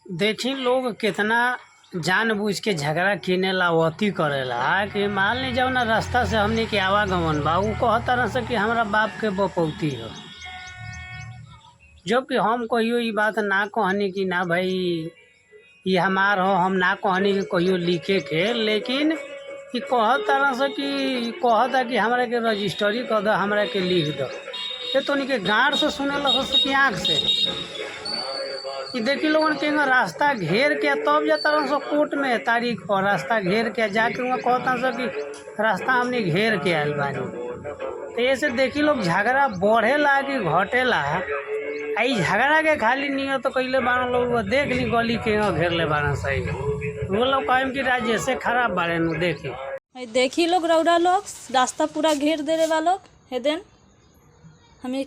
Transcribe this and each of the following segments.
देखी लोग कितना जानबूझ के झगड़ा किने ला अति करेला कि मान ली जाओ ना रास्ता से हमने के आवागमन बा उ कहता रह से कि हमरा बाप के बपौती हो, जबकि हम कहियो ई बात ना कहनी कि ना भाई ये हमार हो, हम ना कहनी कि कहियो लिखे के, लेकिन ई कहता रह से कि कहता कि हमरा के रजिस्ट्री कर दो, हमरा के लिख दो। ये तो के गाँड से सुने लग से कि आँख से कि देखी लोगन के रास्ता घेर के तब जाता रह सो कोर्ट में तारीख पर, रास्ता घेर के जाके वहाँ कहता सो कि रास्ता हमने घेर के आयल बानी। तो ऐसे देखी लोग झगड़ा बढ़ेला कि घटेला, आई झगड़ा के खाली नहीं तो कैले बाना लोग देख ली गली के घेर ले बाना सही वो लोग कहें कि राज्य से खराब बारे नु देखी लोग रौड़ा लोग रास्ता पूरा घेर दे रहे लोग है देन हमें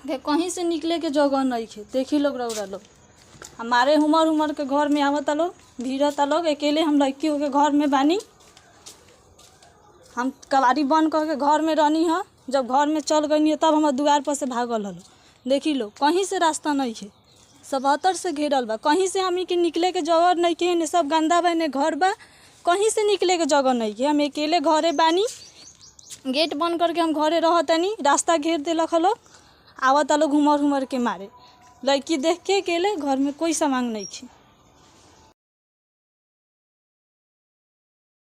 कहीं से निकले के जगह नहीं है। देखी लोग रौड़ा लोग हमारे हुमर के घर में आवता लोग भीड़ता लोग, अकेले हम लड़की होके घर में बानी, हम कबाड़ी बंद करके घर में रहनी है। जब घर में चल गई है तब हमारे द्वार पर से भागल हलो। देखी लोग कहीं से रास्ता नहीं है, सब अतर से घेरल बा, कहीं से हमी के निकले के जगह नहीं के, ने सब गंदा बा ने घर बा, कहीं से निकले के जगह नहीं है। हम अकेले घरे बानी, गेट बंद करके हम घरे रहतनी, रास्ता घेर दिलक लोग, आवता लोग हुमर के मारे, लड़की देख के अकेले घर में कोई सामान नहीं है।